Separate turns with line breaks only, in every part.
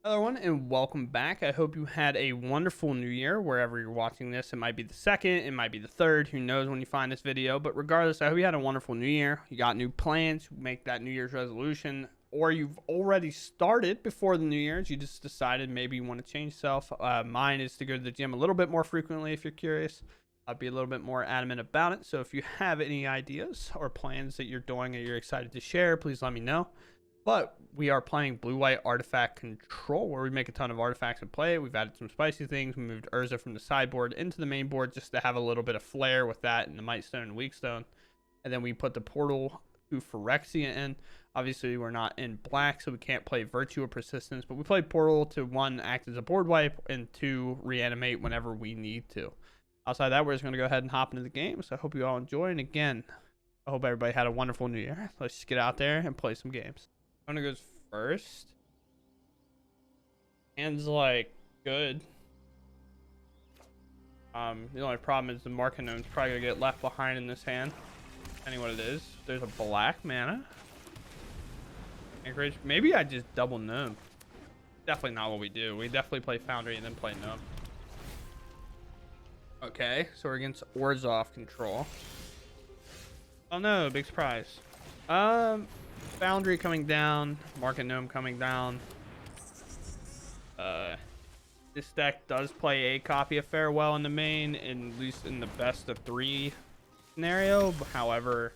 Hello, everyone, and welcome back. I hope you had a wonderful new year wherever you're watching this. It might be the second, it might be the third, who knows when you find this video. But regardless, I hope you had a wonderful new year. You got new plans, make that New Year's resolution, or you've already started before the New Year's. You just decided maybe you want to change self. Mine is to go to the gym a little bit more frequently if you're curious. I'll be a little bit more adamant about it. So if you have any ideas or plans that you're doing or you're excited to share, please let me know. But we are playing blue-white artifact control, where we make a ton of artifacts and play it. We've added some spicy things. We moved Urza from the sideboard into the main board just to have a little bit of flair with that and the Might Stone and Weak Stone. And then we put the portal to Phyrexia in. Obviously, we're not in black, so we can't play Virtue or Persistence. But we play portal to, one, act as a board wipe, and two, reanimate whenever we need to. Outside of that, we're just going to go ahead and hop into the game. So I hope you all enjoy. And again, I hope everybody had a wonderful new year. Let's just get out there and play some games. One goes first. Hand's like good. The only problem is the Market Gnome's probably gonna get left behind in this hand. Depending what it is. There's a black mana. Anchorage. Maybe I just double Gnome. Definitely not what we do. We definitely play Foundry and then play Gnome. Okay, so we're against Orzhov control. Oh no, big surprise. Foundry coming down, Market Gnome coming down. This deck does play a copy of Farewell in the main, at least in the best of 3 scenario. However,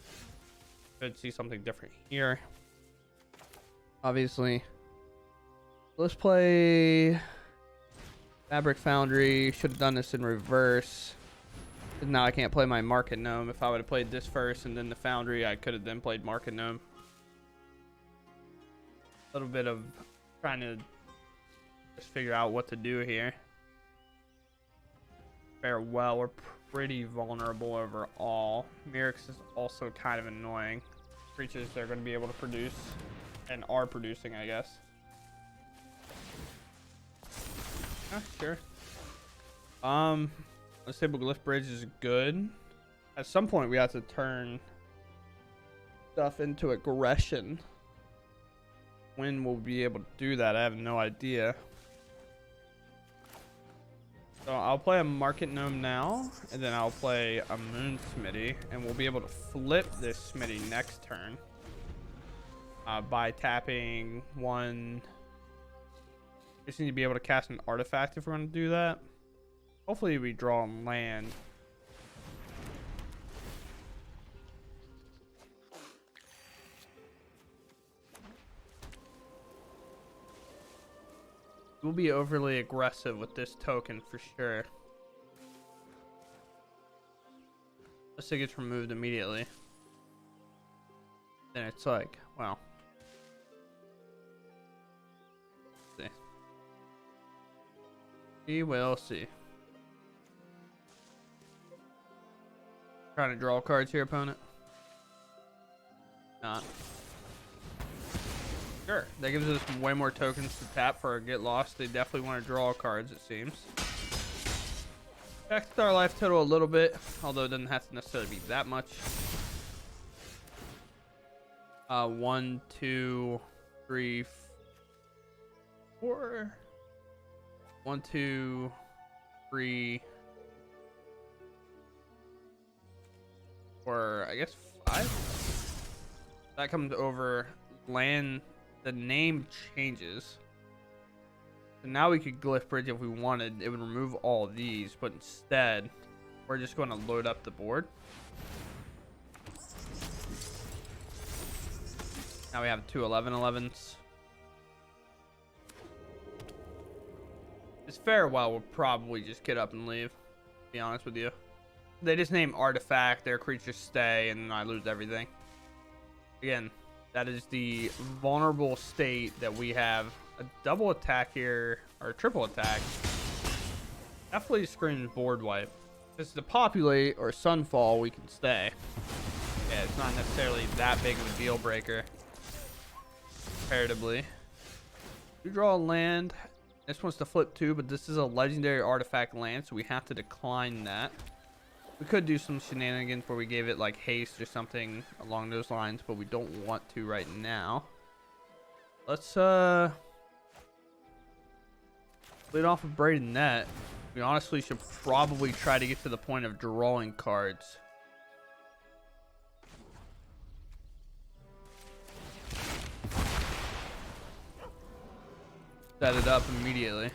could see something different here. Obviously, let's play Fabric Foundry. Should have done this in reverse. Now I can't play my Market Gnome. If I would have played this first and then the Foundry, I could have then played Market Gnome. A little bit of trying to just figure out what to do here. Farewell, we're pretty vulnerable overall. Mirix is also kind of annoying. Creatures they're going to be able to produce and are producing, I guess. Sure. Unstable Glyph Bridge is good. At some point, we have to turn stuff into aggression. When we'll be able to do that, I have no idea. So I'll play a Market Gnome now, and then I'll play a Moon Smitty, and we'll be able to flip this Smitty next turn by tapping one. Just need to be able to cast an artifact if we're going to do that. Hopefully we draw land. We'll be overly aggressive with this token for sure. Unless it gets removed immediately. Then it's like, well. Let's see. We will see. Trying to draw cards here, opponent. Not. Sure, that gives us way more tokens to tap for a get lost. They definitely want to draw cards, it seems. Affects our life total a little bit, although it doesn't have to necessarily be that much. 1, 2, 3, 4. 1, 2, 3. Or I guess 5. That comes over land. The name changes. So now we could Glyph Bridge if we wanted. It would remove all of these, but instead, we're just going to load up the board. Now we have 2 11/11s. This Farewell will probably just get up and leave, to be honest with you. They just name artifact, their creatures stay, and I lose everything. Again, that is the vulnerable state that we have. A double attack here, or a triple attack. Definitely screams board wipe. If it's to populate or sunfall, we can stay. Yeah, it's not necessarily that big of a deal breaker. Comparatively. We draw a land. This one's to flip 2, but this is a legendary artifact land, so we have to decline that. We could do some shenanigans where we gave it like haste or something along those lines, but we don't want to right now. Let's Lead off of Braided Net. We honestly should probably try to get to the point of drawing cards. Set it up immediately.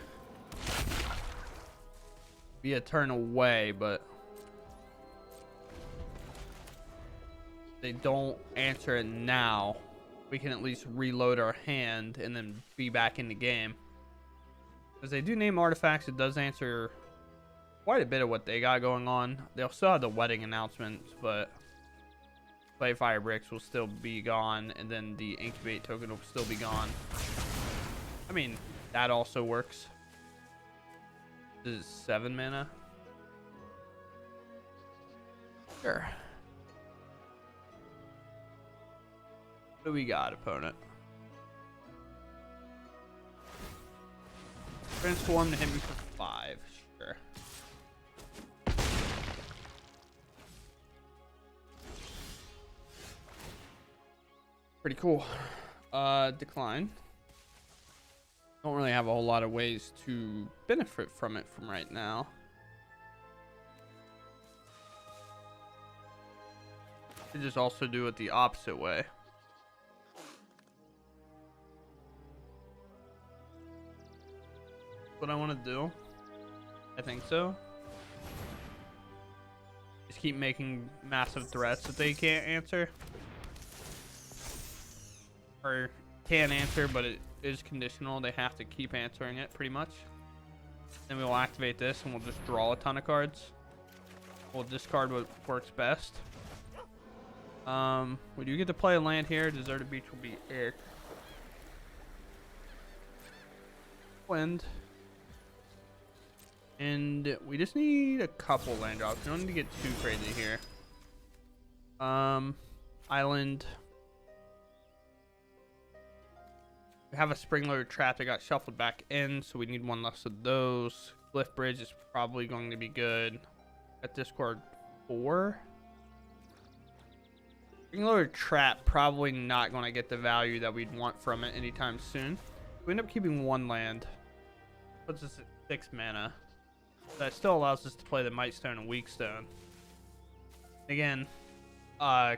Be a turn away, but they don't answer it now. We can at least reload our hand and then be back in the game. Because they do name artifacts, it does answer quite a bit of what they got going on. They'll still have the wedding announcements, but Play Fire Bricks will still be gone, and then the Incubate token will still be gone. I mean, that also works. This is 7 mana. Sure. What do we got, opponent? Transform to hit me for 5. Sure. Pretty cool. Decline. Don't really have a whole lot of ways to benefit from it from right now. Could just also do it the opposite way. What I want to do, I think so, is keep making massive threats that they can't answer, or can answer, but it is conditional. They have to keep answering it pretty much. Then we'll activate this and we'll just draw a ton of cards. We'll discard what works best. We do get to play a land here. Deserted Beach will be it. Wind. And we just need a couple land drops. We don't need to get too crazy here. Island. We have a Springloader Trap that got shuffled back in, so we need one less of those. Glyph Bridge is probably going to be good. At Discord 4. Springloader Trap probably not going to get the value that we'd want from it anytime soon. We end up keeping one land. Puts us at 6 mana. That still allows us to play the Mightstone and Weakstone. Again,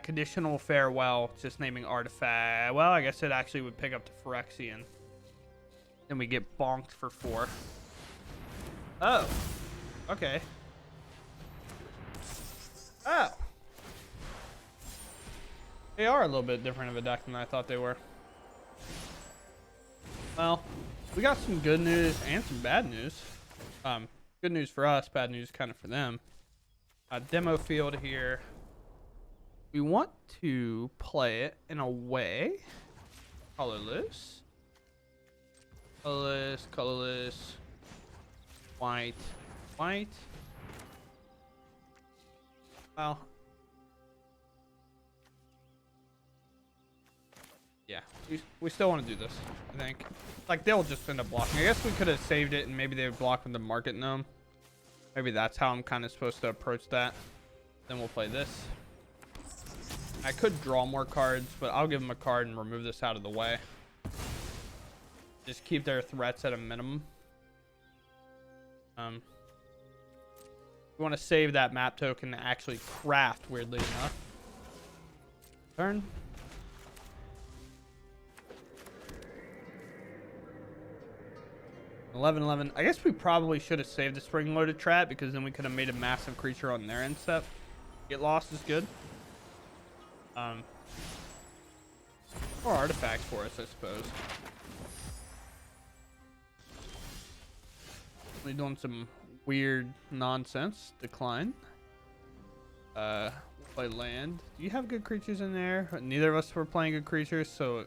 conditional farewell, just naming artifact. Well, I guess it actually would pick up the Phyrexian. Then we get bonked for 4. Oh. Okay. Oh. They are a little bit different of a deck than I thought they were. Well, we got some good news and some bad news. Good news for us, bad news kind of for them. Demo field here. We want to play it in a way. Colorless. Colorless, colorless. White. White. Well. Yeah, we still want to do this, I think. Like, they'll just end up blocking. I guess we could have saved it and maybe they would block with the Market Gnome. Maybe that's how I'm kind of supposed to approach that. Then we'll play this. I could draw more cards, but I'll give them a card and remove this out of the way. Just keep their threats at a minimum. We want to save that map token to actually craft, weirdly enough. Turn. $11. I guess we probably should have saved the Spring-Loaded Trap, because then we could have made a massive creature on their end step. Get lost is good. More artifacts for us, I suppose. We're doing some weird nonsense. Decline. Play land. Do you have good creatures in there? Neither of us were playing good creatures, so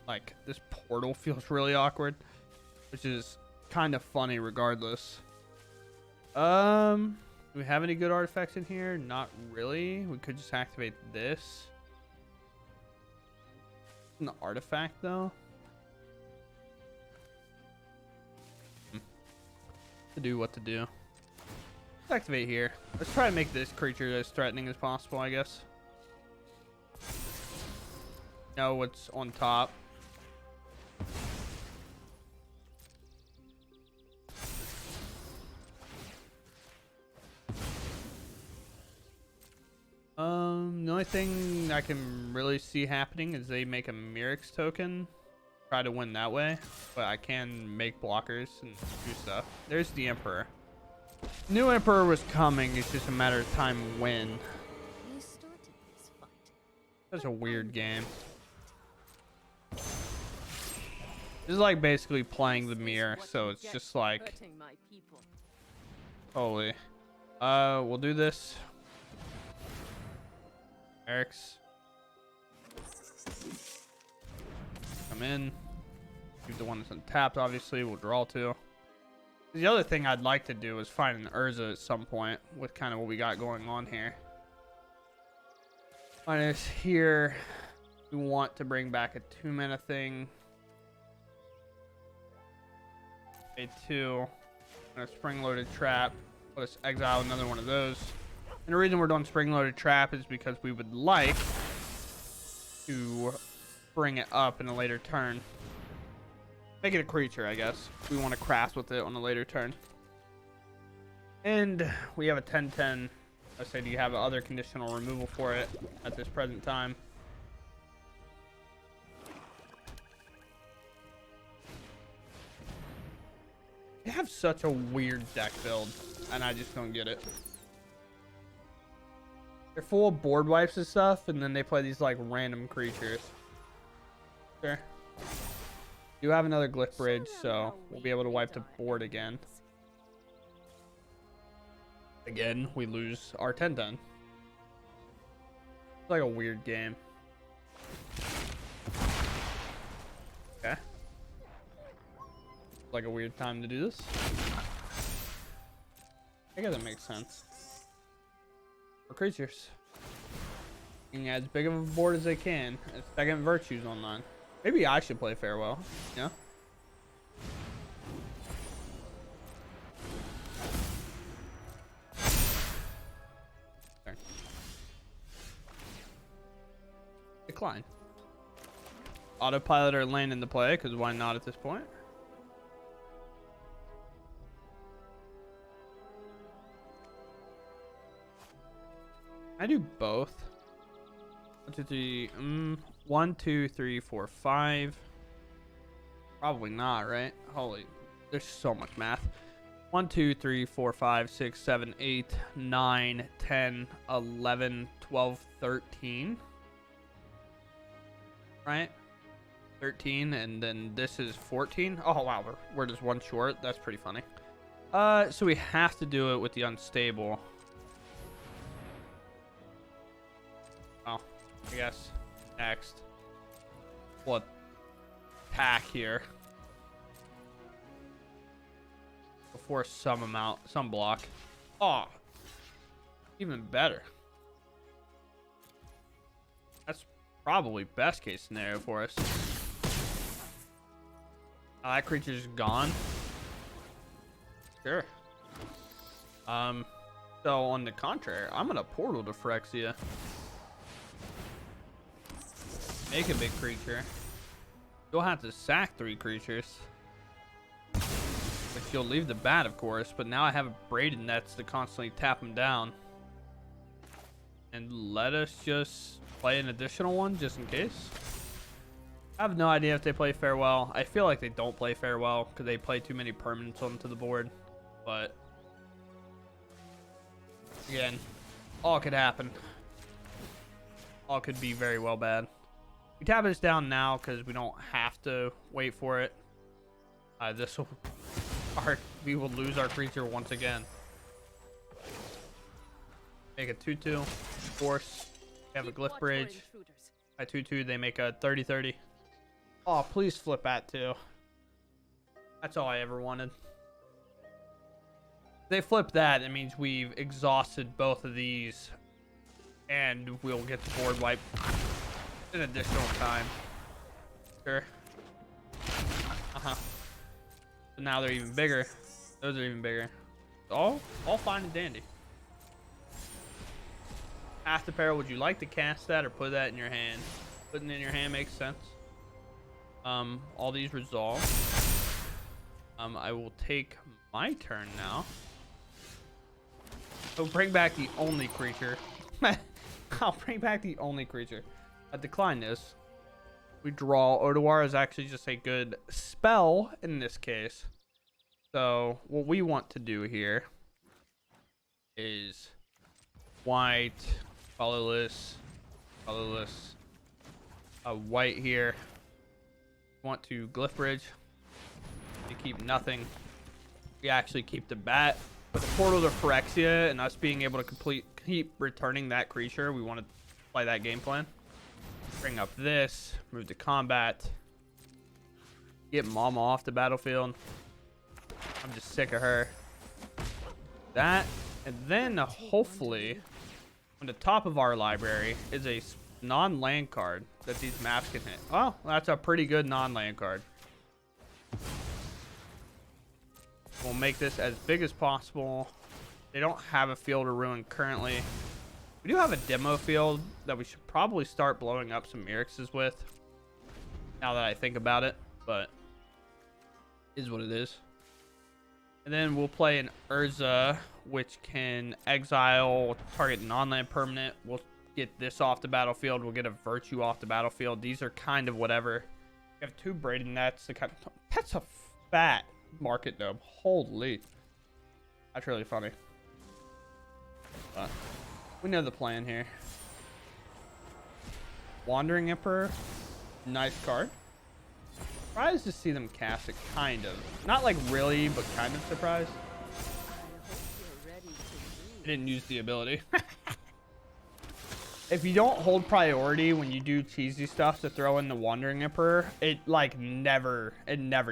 like this portal feels really awkward, which is kind of funny regardless. Do we have any good artifacts in here? Not really. We could just activate this. An artifact though. To do what to do. Let's activate here. Let's try to make this creature as threatening as possible, I guess. Know what's on top. only thing I can really see happening is they make a Mirix token, try to win that way, but I can make blockers and do stuff. There's the Emperor. New Emperor was coming. It's just a matter of time when. Such a weird game. This is like basically playing the mirror, so it's just like holy. We'll do this. Eric's come in. Keep the one that's untapped, obviously. We'll draw two. The other thing I'd like to do is find an Urza at some point with kind of what we got going on here. Minus here, we want to bring back a 2-mana thing. A 2. And a spring-loaded trap. Let us exile another one of those. And the reason we're doing spring-loaded trap is because we would like to bring it up in a later turn. Make it a creature, I guess. We want to craft with it on a later turn. And we have a 10/10. I say, do you have other conditional removal for it at this present time? They have such a weird deck build, and I just don't get it. They're full of board wipes and stuff, and then they play these like random creatures. Sure. You have another Glyph Bridge, so we'll be able to wipe the board again. Again, we lose our 10/10. It's like a weird game. Okay. Like a weird time to do this. I guess that makes sense. For creatures. Being as big of a board as they can. Second Virtue's online. Maybe I should play Farewell. Yeah. Decline. Autopilot or land into play, because why not at this point? I do both. 1, 2, 3. 1, 2, 3, 4, 5. Probably not, right? Holy, there's so much math. 1, 2, 3, 4, 5, 6, 7, 8, 9, 10, 11, 12, 13. Right? 13, and then this is 14. Oh wow, we're just one short. That's pretty funny. So we have to do it with the unstable. Oh, I guess next we'll attack here before some block. Oh, even better. That's probably best case scenario for us. That creature's gone. Sure. So on the contrary, I'm gonna portal to Phyrexia. Make a big creature. You'll have to sack 3 creatures. Which you'll leave the bat, of course, but now I have a Braided Nets to constantly tap them down. And let us just play an additional one just in case. I have no idea if they play Farewell. I feel like they don't play Farewell because they play too many permanents onto the board. But again, all could happen. All could be very well bad. We tap this down now because we don't have to wait for it. We will lose our creature once again. Make a 2/2. Force. We have a Glyph Bridge. At 2/2, they make a 30/30. Oh, please flip at 2. That's all I ever wanted. If they flip that, it means we've exhausted both of these. And we'll get the board wipe an additional time. Sure. So now they're even bigger. Those are even bigger. All fine and dandy. Path to Peril, would you like to cast that or put that in your hand? Putting it in your hand makes sense. All these resolve. I will take my turn now. So bring back the only creature. I'll bring back the only creature. I decline this. We draw. Odawara is actually just a good spell in this case. So what we want to do here is white, colorless, white here. Want to Glyph Bridge. You keep nothing. We actually keep the bat. But the Portal to Phyrexia and us being able to keep returning that creature, we want to play that game plan. Bring up this, move to combat, get Mama off the battlefield. I'm just sick of her. That, and then hopefully on the top of our library is a non-land card that these maps can hit. Oh, that's a pretty good non-land card. We'll make this as big as possible. They don't have a Field of Ruin currently. We do have a demo field that we should probably start blowing up some Mirexes with. Now that I think about it, but is what it is. And then we'll play an Urza, which can exile target non-land permanent. We'll get this off the battlefield. We'll get a Virtue off the battlefield. These are kind of whatever. We have 2 Braided Nets. That's a fat market dome. Holy. That's really funny. But we know the plan here. Wandering Emperor. Nice card. Surprised to see them cast it, kind of. Not like really, but kind of surprised. I didn't use the ability. If you don't hold priority when you do cheesy stuff to throw in the Wandering Emperor, it like never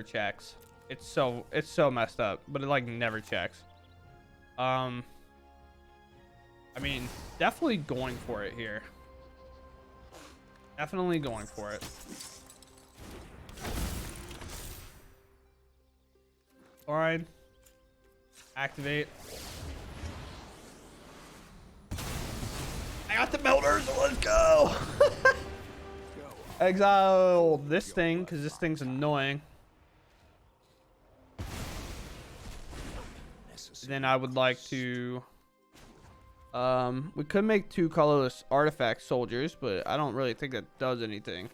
checks. It's so messed up, but it like never checks. I mean, definitely going for it here. Definitely going for it. Alright. Activate. I got the melters, so let's go. Exile this thing, because this thing's annoying. Then I would like to... we could make 2 colorless artifact soldiers, but I don't really think that does anything.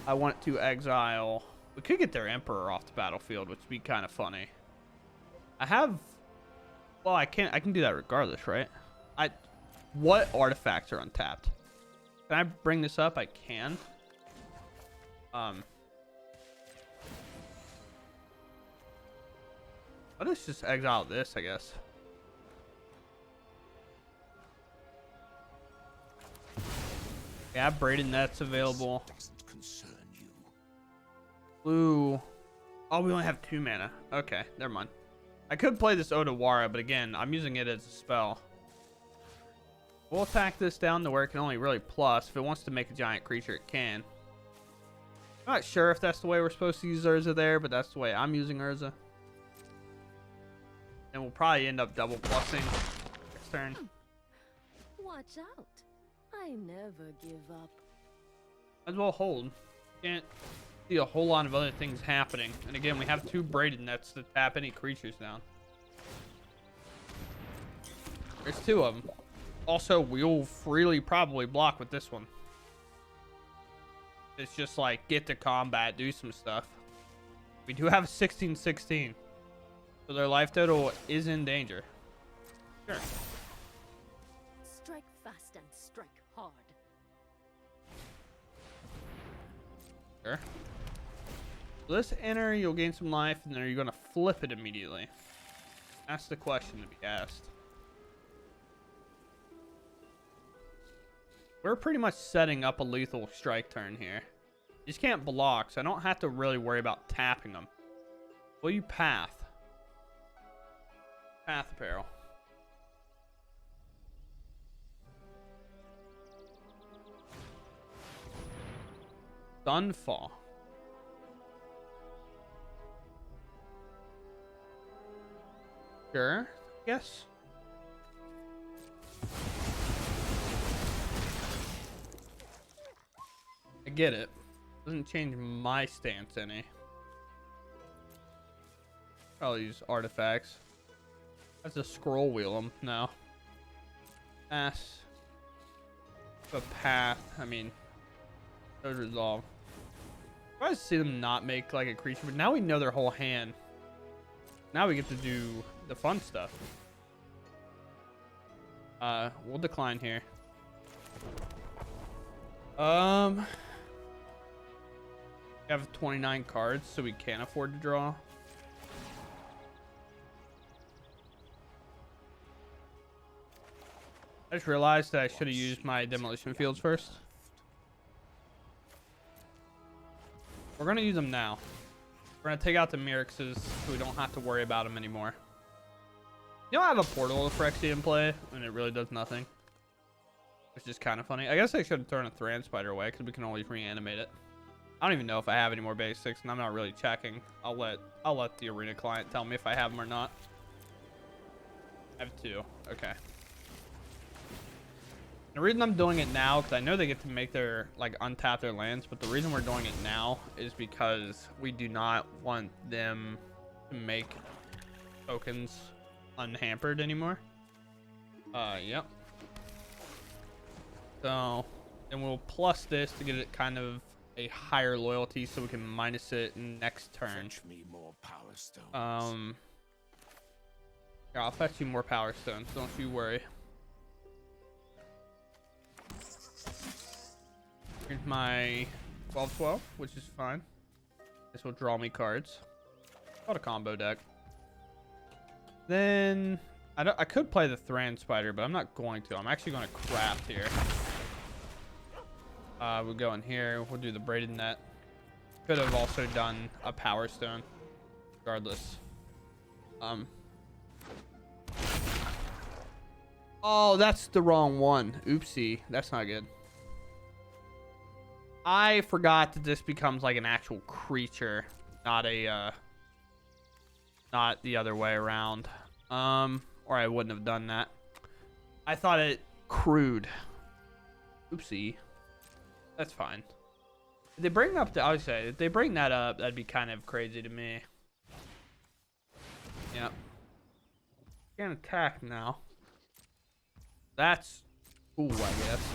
I want to exile... We could get their Emperor off the battlefield, which would be kind of funny. I have... Well, I can do that regardless, right? What artifacts are untapped? Can I bring this up? I can. Let's just exile this, I guess. Yeah, Braided Nets available. Blue. Oh, we only have 2 mana. Okay, never mind. I could play this Odawara, but again, I'm using it as a spell. We'll attack this down to where it can only really plus. If it wants to make a giant creature, it can. I'm not sure if that's the way we're supposed to use Urza there, but that's the way I'm using Urza. And we'll probably end up double plussing next turn.
Watch out. I never give up.
Might as well hold. Can't see a whole lot of other things happening. And again, we have 2 Braided Nets to tap any creatures down. There's 2 of them. Also, we'll freely probably block with this one. It's just like, get to combat, do some stuff. We do have a 16/16. So their life total is in danger. Sure.
Strike fast and strike hard.
Sure. So this enter, you'll gain some life, and then are you going to flip it immediately? That's the question to be asked. We're pretty much setting up a lethal strike turn here. You just can't block, so I don't have to really worry about tapping them. Will you path? Path Apparel. Sunfall. Sure, yes. I get it. Doesn't change my stance any. I'll use artifacts. That's a scroll wheel them now. Pass. A path. I mean, those resolve. I see them not make like a creature, but now we know their whole hand. Now we get to do the fun stuff. We'll decline here. We have 29 cards, so we can't afford to draw. I just realized that I should have used my demolition fields first. We're going to use them now. We're going to take out the Myrixes so we don't have to worry about them anymore. You know, I have a portal of Phyrexia in play, and it really does nothing. Which is kind of funny. I guess I should have thrown a Thran Spider away, because we can always reanimate it. I don't even know if I have any more basics, and I'm not really checking. I'll let the arena client tell me if I have them or not. I have 2. Okay. The reason I'm doing it now, because I know they get to make their, like, untap their lands, but the reason we're doing it now is because we do not want them to make tokens unhampered anymore. Yep. So, then we'll plus this to get it kind of a higher loyalty so we can minus it next turn.
Me more power stones.
Yeah, I'll fetch you more power stones, don't you worry. Here's my 12-12, which is fine. This will draw me cards. Got a combo deck. Then I could play the Thran Spider, but I'm not going to. I'm actually going to craft here. We'll go in here. We'll do the braided net. Could have also done a power stone. Regardless. Oh, that's the wrong one. Oopsie. That's not good. I forgot that this becomes like an actual creature, not a not the other way around. Or I wouldn't have done that. I thought it crude. Oopsie. That's fine. If they bring up the, I would say, if they bring that up, that'd be kind of crazy to me. Yep. Can't attack now. That's cool, I guess.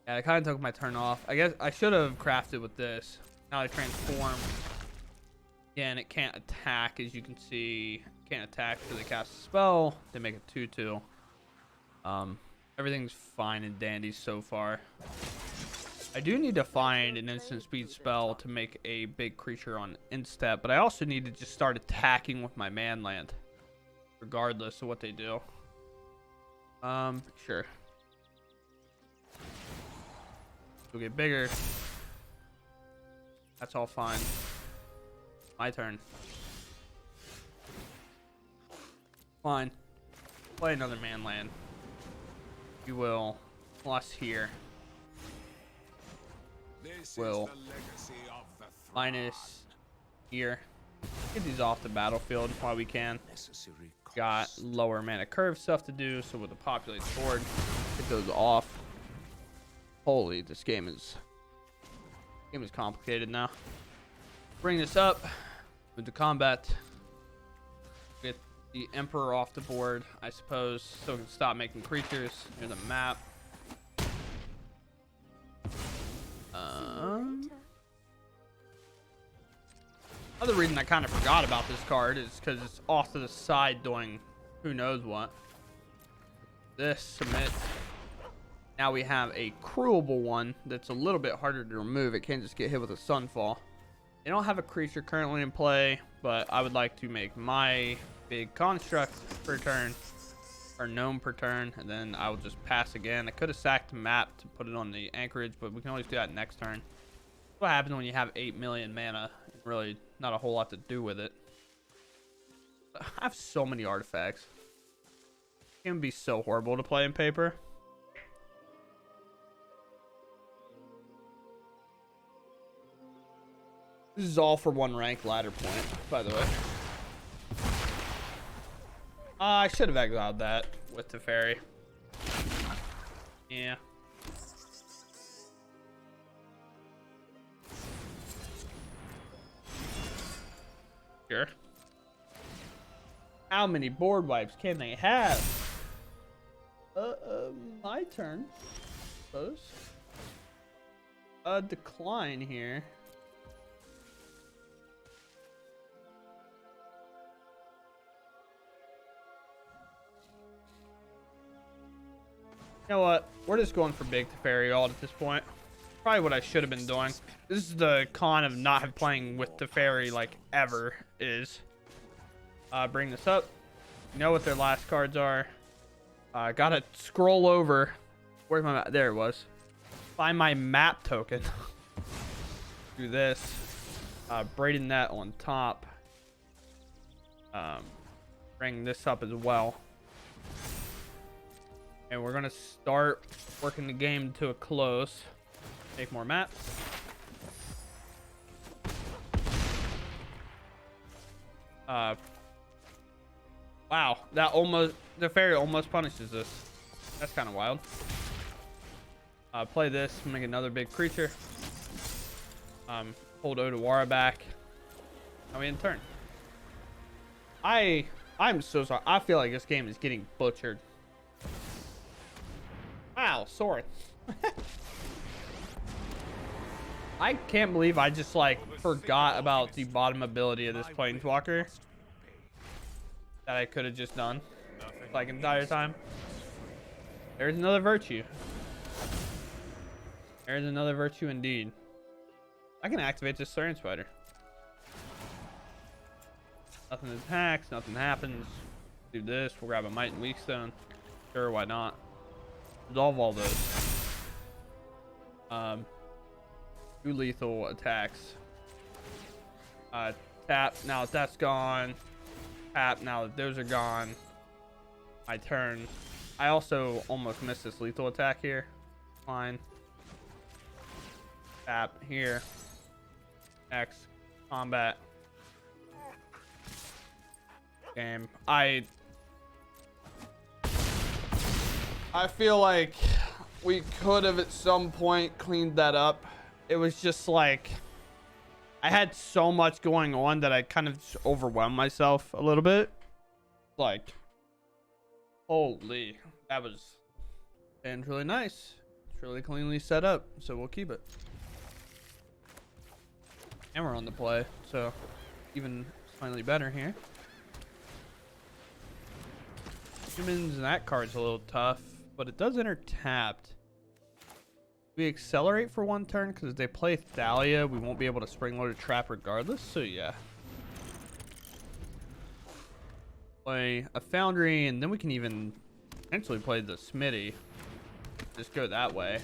Yeah, I kind of took my turn off. I guess I should have crafted with this. Now I transform. Again, it can't attack, as you can see. Can't attack until they cast a spell. They make a 2/2. Everything's fine and dandy so far. I do need to find an instant speed spell to make a big creature on instep, but I also need to just start attacking with my man land, regardless of what they do. Sure. We'll get bigger. That's all fine. My turn. Fine. Play another man land. We will plus here. Will minus here. Get these off the battlefield while we can. Got lower mana curve stuff to do, so with the populated board, get those off. Holy, this game is complicated now. Bring this up. Move to combat. Get the Emperor off the board, I suppose, so we can stop making creatures. Here's the map. Other reason I kind of forgot about this card is because it's off to the side doing who knows what. This submit. Now we have a cruelable one that's a little bit harder to remove. It can't just get hit with a Sunfall. They don't have a creature currently in play, but I would like to make my big construct per turn, or gnome per turn, and then I will just pass again. I could have sacked the map to put it on the anchorage, but we can always do that next turn. What happens when you have 8 million mana? Really not a whole lot to do with it. I have so many artifacts. It can be so horrible to play in paper. This is all for 1 rank ladder point, by the way. I should have exiled that with the fairy. Yeah. Sure. How many board wipes can they have? My turn. Suppose. Decline here. You know what? We're just going for big Teferi ult at this point. Probably what I should have been doing. This is the con of not playing with Teferi like ever is. Bring this up. You know what their last cards are. Gotta scroll over. Where's my map? There it was. Find my map token. Do this. Braiding that on top. Bring this up as well. And we're gonna start working the game to a close. Take more maps. Wow, that almost, the fairy almost punishes us. That's kind of wild. Play this, make another big creature. Hold Odawara back. Now we in turn. I'm so sorry. I feel like this game is getting butchered. Wow, sword. I can't believe I just like forgot about the bottom ability of this planeswalker that I could have just done like entire time. There's another virtue. There's another virtue indeed. I can activate this Thorian Spider. Nothing attacks, nothing happens. Do this, we'll grab a Might and Weak Stone. Sure, why not? Resolve all those. Two lethal attacks. Tap, now that that's gone. Tap, now that those are gone. My turn. I also almost missed this lethal attack here. Fine. Tap here. X. Combat. Game. I feel like we could have at some point cleaned that up. It was just like I had so much going on that I kind of just overwhelmed myself a little bit. Like, holy, that was, and really nice. It's really cleanly set up, so we'll keep it. And we're on the play, so even finally better here. Humans, that card's a little tough, but it does enter tapped. We accelerate for one turn because if they play Thalia, we won't be able to spring load a trap regardless. So yeah, play a Foundry, and then we can even potentially play the Smitty. Just go that way.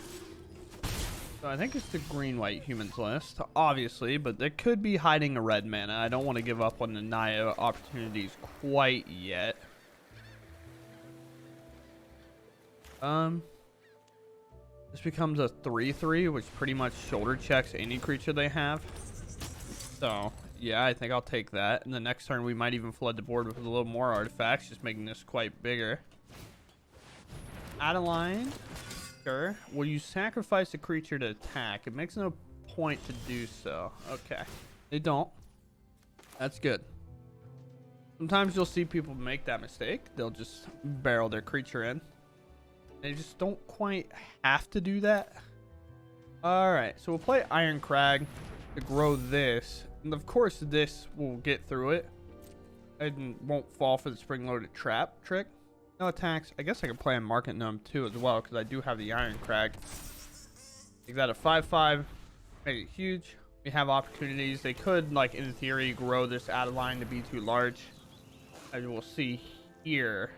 So I think it's the green-white humans list, obviously, but there could be hiding a red mana. I don't want to give up on the Naya opportunities quite yet. This becomes a 3/3, which pretty much shoulder checks any creature they have. So, yeah, I think I'll take that. And the next turn, we might even flood the board with a little more artifacts, just making this quite bigger. Adeline. Sure. Will you sacrifice a creature to attack? It makes no point to do so. Okay. They don't. That's good. Sometimes you'll see people make that mistake. They'll just barrel their creature in. They just don't quite have to do that. Alright, so we'll play Iron Crag to grow this. And of course this will get through it. And won't fall for the spring-loaded trap trick. No attacks. I guess I can play a Market Gnome too as well, because I do have the Iron Crag. Make that a 5/5. Make it huge. We have opportunities. They could, like, in theory, grow this Adeline to be too large. As we'll see here.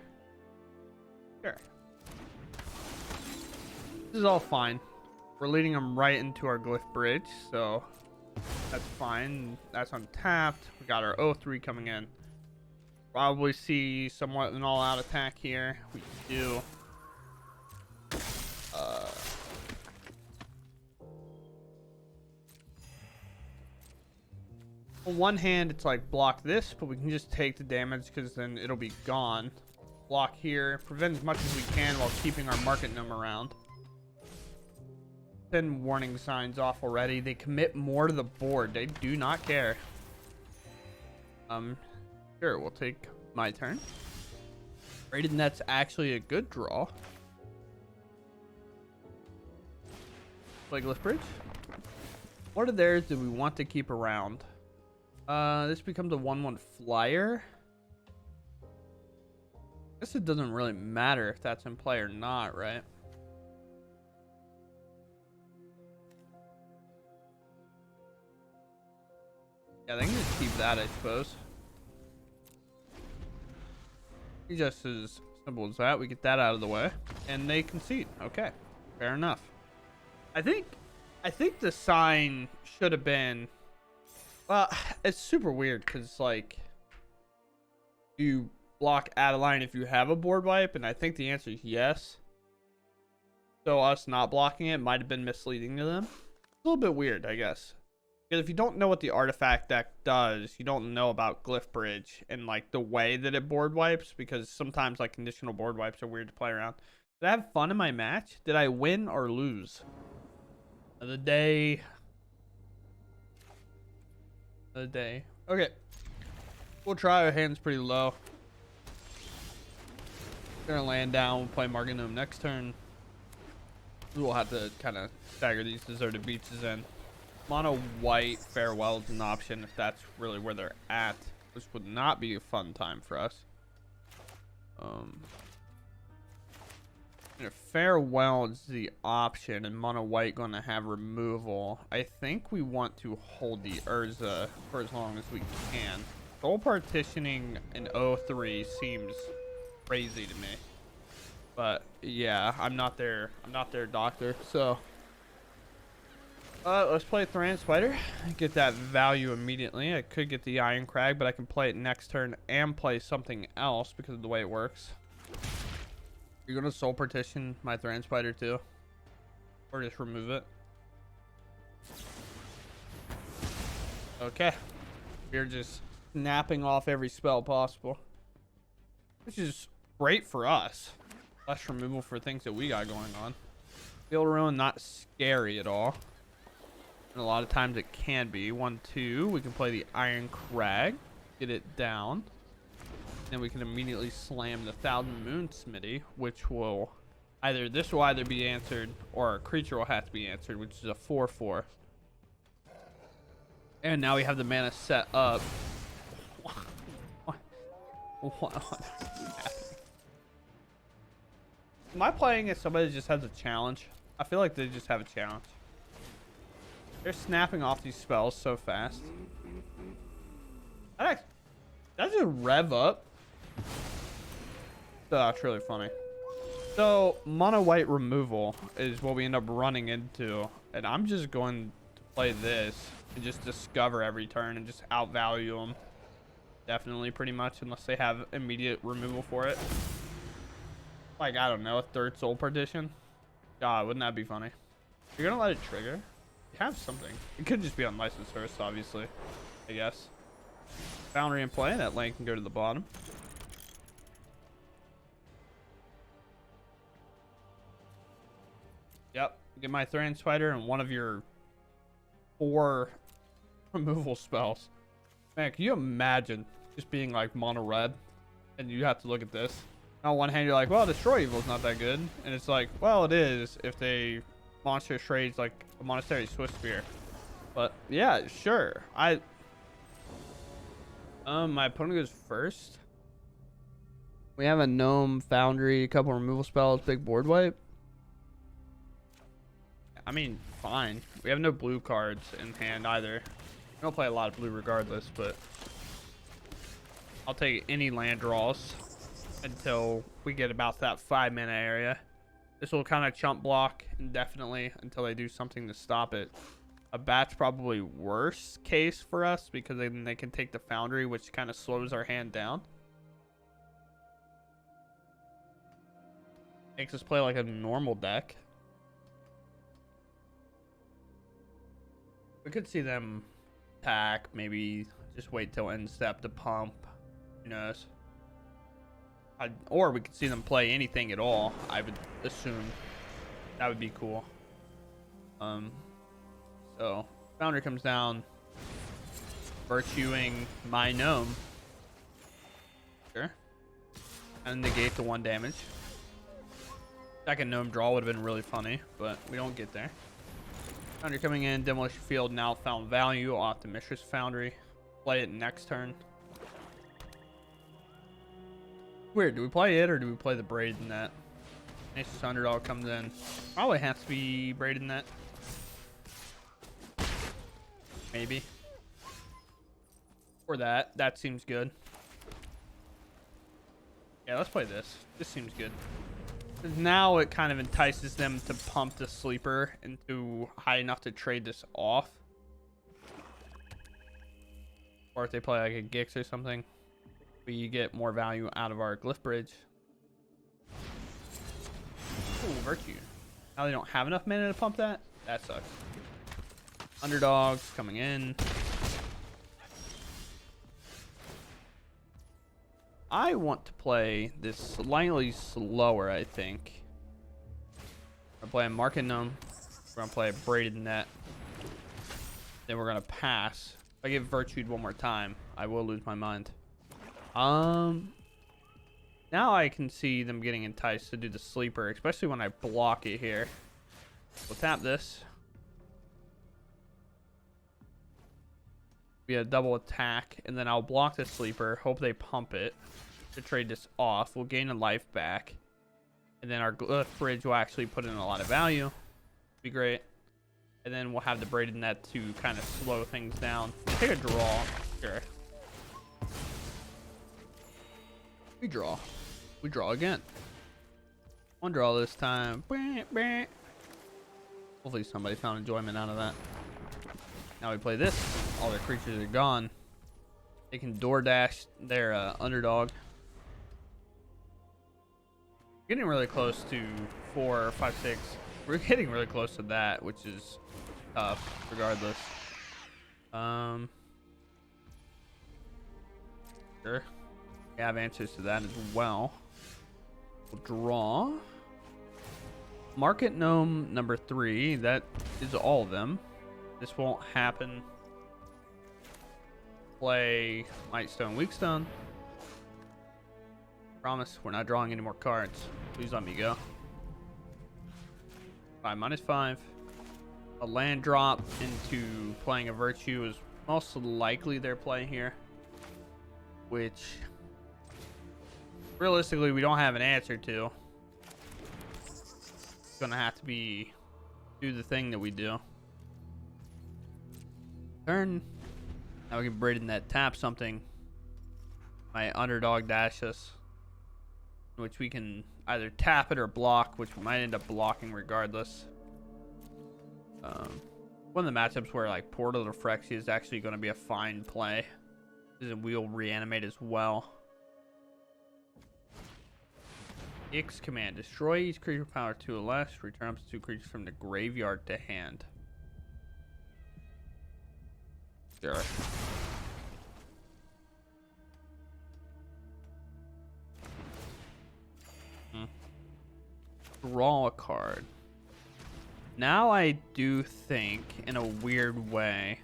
Sure. This is all fine. We're leading them right into our Glyph Bridge, so that's fine. That's untapped. We got our 0/3 coming in. Probably see somewhat an all-out attack here. We do. On one hand, it's like block this, but we can just take the damage because then it'll be gone. Block here. Prevent as much as we can while keeping our Market Gnome around. Warning signs off already. They commit more to the board. They do not care. Sure, we'll take my turn. Rated Net's actually a good draw. Play Glyph Bridge. What of theirs do we want to keep around? This becomes a 1/1 flyer. I guess it doesn't really matter if that's in play or not, right? Yeah, they can just keep that, I suppose. Just as simple as that. We get that out of the way, and they concede. Okay, fair enough. I think the sign should have been. Well, it's super weird because like you block Adeline if you have a board wipe, and I think the answer is yes. So us not blocking it might have been misleading to them. It's a little bit weird, I guess. Because if you don't know what the artifact deck does, you don't know about Glyph Bridge and like the way that it board wipes, because sometimes like conditional board wipes are weird to play around. Did I have fun in my match? Did I win or lose? The day. Okay. We'll try. Our hand's pretty low. Gonna land down. We'll play Marginum next turn. We'll have to kind of stagger these deserted beaches in. Mono white farewell is an option if that's really where they're at. This would not be a fun time for us. If farewell is the option and mono white going to have removal, I think we want to hold the Urza for as long as we can. Soul partitioning in 03 seems crazy to me, but yeah, I'm not their doctor, so let's play Thran Spider. Get that value immediately. I could get the Iron Crag, but I can play it next turn and play something else because of the way it works. You're gonna soul partition my Thran Spider too, or just remove it. Okay, we're just snapping off every spell possible, which is great for us. Less removal for things that we got going on. Field Ruin, not scary at all. And a lot of times it can be. 1/2. We can play the Iron Crag, get it down. Then we can immediately slam the Thousand Moon Smithy, which will either be answered or a creature will have to be answered, which is a 4/4. And now we have the mana set up. What is happening? Am I playing as somebody that just has a challenge? I feel like they just have a challenge. They're snapping off these spells so fast. That's just rev up. That's really funny. So mono white removal is what we end up running into, and I'm just going to play this and just discover every turn and just outvalue them. Definitely, pretty much, unless they have immediate removal for it. Like, I don't know, a third soul partition. God, wouldn't that be funny? You're gonna let it trigger? You have something. It could just be on license first, obviously, I guess. Foundry in play. That lane can go to the bottom. Yep. Get my Thran Spider and one of your 4 removal spells. Man, can you imagine just being like mono red and you have to look at this? On one hand, you're like, well, Destroy Evil is not that good. And it's like, well, it is if they monster trades like a Monastery Swift Spear. But yeah, sure. My opponent goes first. We have a Gnome, Foundry, a couple removal spells, big board wipe. I mean, fine. We have no blue cards in hand either. We don't play a lot of blue regardless, but I'll take any land draws until we get about that 5 mana area. This will kind of chump block indefinitely until they do something to stop it. A bat's probably worst case for us because then they can take the Foundry, which kind of slows our hand down. Makes us play like a normal deck. We could see them attack, maybe just wait till end step to pump. Who knows? Or we could see them play anything at all. I would assume that would be cool. So Foundry comes down, virtuing my Gnome. Sure. And negate the 1 damage. Second Gnome draw would have been really funny, but we don't get there. Foundry coming in. Demolition Field now found value off the Mistress Foundry. Play it next turn. Weird. Do we play it or do we play the Braided Net? Nation's Underdog comes in. Probably has to be Braided Net. Maybe. Or that. That seems good. Yeah, let's play this. This seems good. Now it kind of entices them to pump the sleeper into high enough to trade this off. Or if they play like a Gix or something, we get more value out of our Glyph Bridge. Ooh, Virtue. Now they don't have enough mana to pump that? That sucks. Underdogs coming in. I want to play this slightly slower, I think. I'm playing Market Gnome. We're going to play a Braided Net. Then we're going to pass. If I get Virtued one more time, I will lose my mind. Now I can see them getting enticed to do the sleeper, especially when I block it here. We'll tap this. Be a double attack, and then I'll block the sleeper, hope they pump it to trade this off. We'll gain a life back, and then our Glyph Bridge will actually put in a lot of value. Be great. And then we'll have the Braided Net to kind of slow things down. Take a draw. Sure. We draw. We draw again. One draw this time. Hopefully somebody found enjoyment out of that. Now we play this. All their creatures are gone. They can DoorDash their underdog. Getting really close to 4, 5, 6. We're getting really close to that, which is tough regardless. Sure. We have answers to that as well. We'll draw. Market Gnome number 3. That is all of them. This won't happen. Play Mightstone, Weakstone. Promise we're not drawing any more cards. Please let me go. 5/5. A land drop into playing a Virtue is most likely their play here. Which realistically we don't have an answer to. It's gonna have to be do the thing that we do. Turn. Now we can Braided Net tap something. My underdog dash us. Which we can either tap it or block, which we might end up blocking regardless. One of the matchups where like Portal to Phyrexia is actually going to be a fine play. We'll reanimate as well. Ix command. Destroy each creature power 2 or less. Return up to 2 creatures from the graveyard to hand. Sure. Draw a card. Now I do think, in a weird way,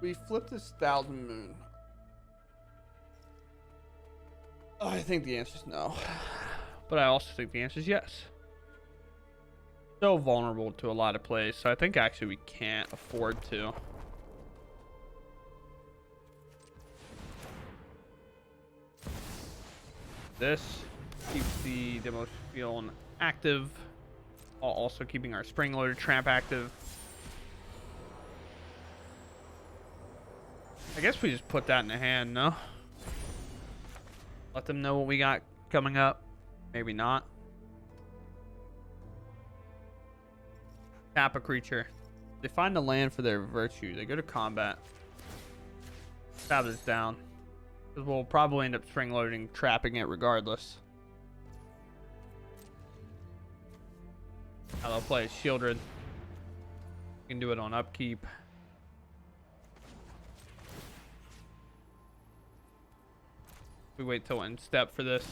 we flip this Thousand Moon. I think the answer is no. But I also think the answer is yes. So vulnerable to a lot of plays, so I think actually we can't afford to. This keeps the Demolition Field active, while also keeping our Spring Loader Trap active. I guess we just put that in the hand, no? Let them know what we got coming up. Maybe not. Tap a creature. They find a land for their Virtue. They go to combat. Tap this down. Because we'll probably end up spring loading, trapping it regardless. Now they'll play Shieldred. You can do it on upkeep. We wait till end step for this.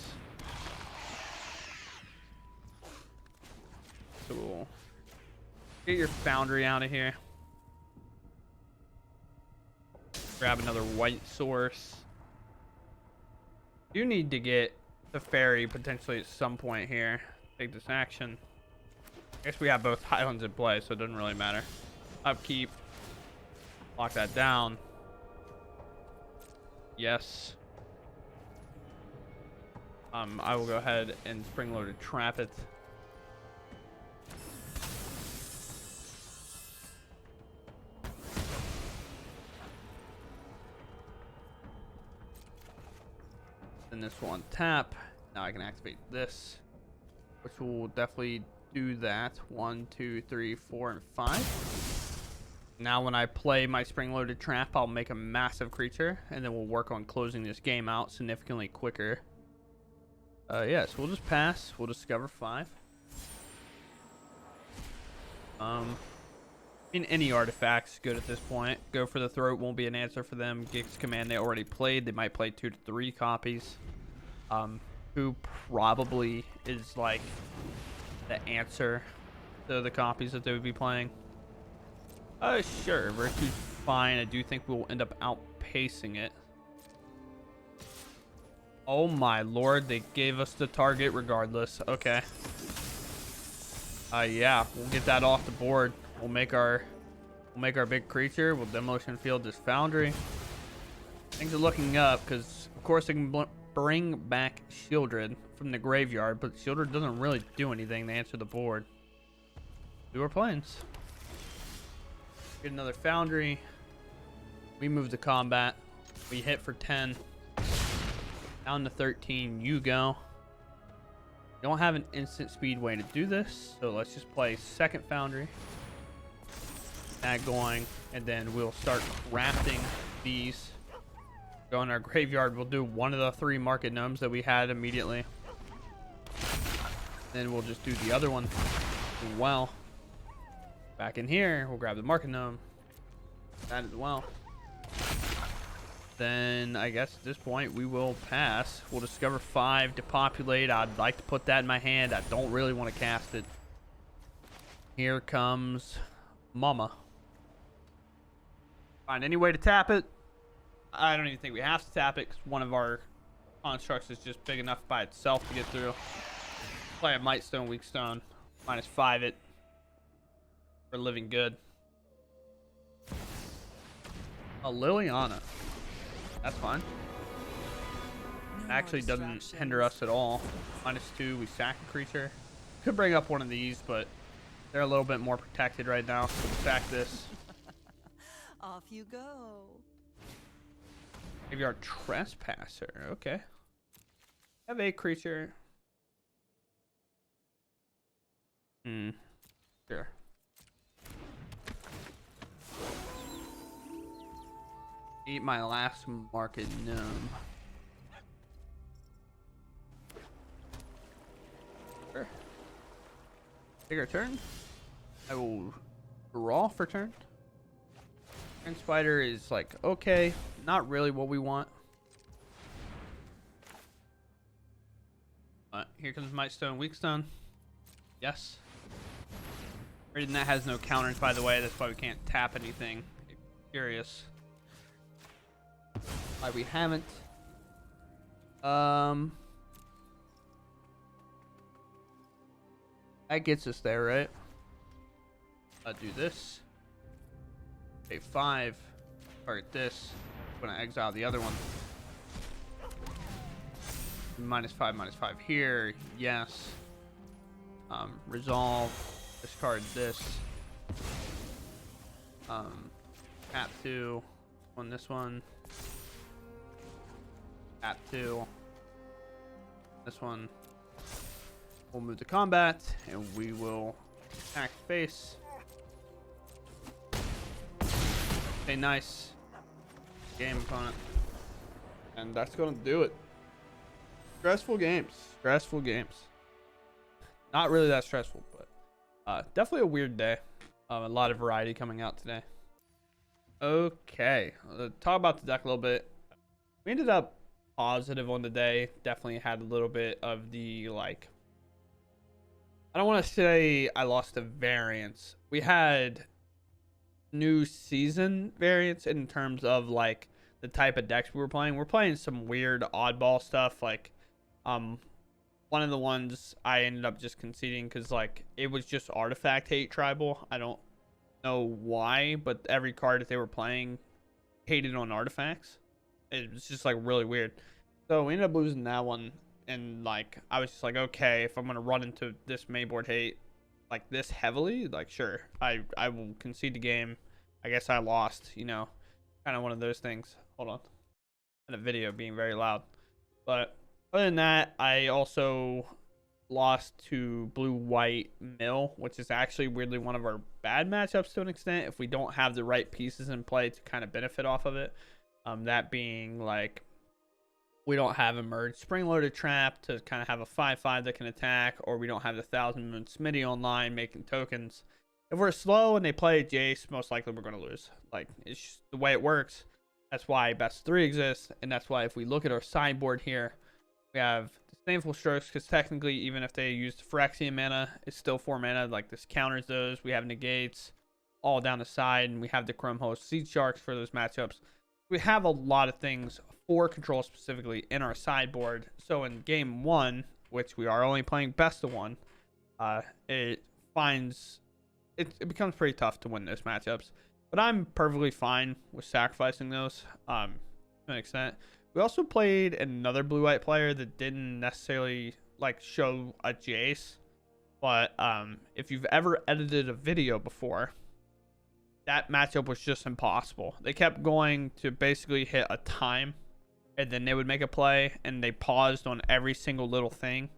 So we'll Get your foundry out of here. Grab another white source. You need to get the ferry potentially at some point here. Take this action. I guess we have both islands in play, so it doesn't really matter. Upkeep. Lock that down. Yes. I will go ahead and spring-loaded trap it. And this will untap. Now I can activate this, which will definitely do that. 1, 2, 3, 4, and 5. Now when I play my spring-loaded trap, I'll make a massive creature, and then we'll work on closing this game out significantly quicker. Yeah, so we'll just pass. We'll discover 5. I mean, any artifact's good at this point. Go for the throat won't be an answer for them. Gig's Command they already played. They might play 2 to 3 copies. Who probably is like the answer to the copies that they would be playing. Sure, Virtue's fine. I do think we'll end up outpacing it. Oh my lord, they gave us the target regardless. Okay. Yeah, we'll get that off the board. We'll make our big creature. We'll demolition field this foundry. Things are looking up because of course they can bring back Shieldred from the graveyard, but Shieldred doesn't really do anything to answer the board. Do our planes. Get another foundry. We move to combat. We hit for 10. Down to 13, you go. Don't have an instant speed way to do this, so let's just play second foundry. That going, and then we'll start crafting these. Go in our graveyard. We'll do one of the 3 market gnomes that we had immediately. Then we'll just do the other one as well. Back in here, we'll grab the market gnome. That as well. Then I guess at this point we will pass. We'll discover 5 to populate. I'd like to put that in my hand. I don't really want to cast it. Here comes Mama. Find any way to tap it. I don't even think we have to tap it because one of our constructs is just big enough by itself to get through. Play a Mightstone, Weakstone. -5 it. We're living good. A Liliana. That's fine. Actually doesn't hinder us at all. -2, we sack a creature. Could bring up one of these, but they're a little bit more protected right now. So we'll sack this.
Off you go.
Graveyard Trespasser. Okay. Have a creature. Sure. Eat my last market gnome. Sure. Take our turn. I will draw for turn. And Spider is like, okay, not really what we want. But here comes Mightstone, Weakstone. Yes. Reading that has no counters, by the way. That's why we can't tap anything. Curious. Why we haven't. That gets us there, right? Do this. Okay, 5. Target this. I'm gonna exile the other one. -5, -5 here. Yes. Resolve. Discard this. Tap 2. On this one. Tap 2. This one. We'll move to combat, and we will attack face. Okay, nice. Game opponent. And that's gonna do it. Stressful games. Stressful games. Not really that stressful, but definitely a weird day. A lot of variety coming out today. Okay, talk about the deck a little bit. We ended up positive on the day. Definitely had a little bit of the like I don't want to say I lost a variance. We had new season variants in terms of like the type of decks we were playing. We're playing some weird oddball stuff. Like, one of the ones I ended up just conceding because like it was just artifact hate tribal. I don't know why, but every card that they were playing hated on artifacts. It was just like really weird. So we ended up losing that one, and like I was just like, okay, if I'm gonna run into this mainboard hate like this heavily, like sure, I will concede the game. I guess I lost, kind of one of those things. Hold on, and a video being very loud. But other than that, I also lost to blue white mill, which is actually weirdly one of our bad matchups to an extent if we don't have the right pieces in play to kind of benefit off of it. That being like we don't have a merged spring loaded trap to kind of have a 5/5 that can attack, or we don't have the 1,000 moon Smitty online making tokens. If we're slow and they play Jace, most likely we're going to lose. Like, it's just the way it works. That's why best 3 exists, and that's why if we look at our sideboard here, we have disdainful strokes, because technically even if they used Phyrexian mana, it's still 4 mana. Like, this counters those. We have negates all down the side, and we have the Chrome Host Seed Sharks for those matchups. We have a lot of things for control specifically in our sideboard. So in game 1, which we are only playing best of 1, it becomes pretty tough to win those matchups. But I'm perfectly fine with sacrificing those to an extent. We also played another blue-white player that didn't necessarily like show a Jace, but if you've ever edited a video before, that matchup was just impossible. They kept going to basically hit a time, and then they would make a play, and they paused on every single little thing.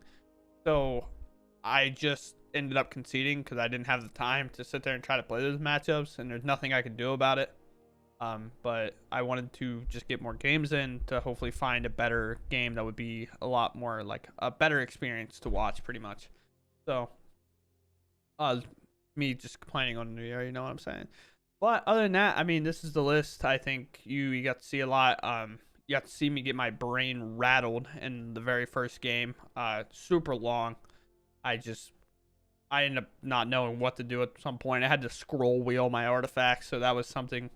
So I just ended up conceding because I didn't have the time to sit there and try to play those matchups, and there's nothing I could do about it. But I wanted to just get more games in to hopefully find a better game that would be a lot more like a better experience to watch, pretty much. So, me just complaining on New Year, you know what I'm saying? But other than that, I mean, this is the list. I think you got to see a lot. You got to see me get my brain rattled in the very first game. Super long. I ended up not knowing what to do at some point. I had to scroll wheel my artifacts, so that was something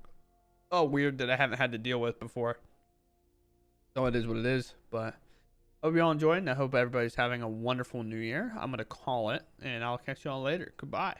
weird that I haven't had to deal with before. So it is what it is. But hope you all enjoyed, and I hope everybody's having a wonderful New Year. I'm gonna call it, and I'll catch you all later. Goodbye.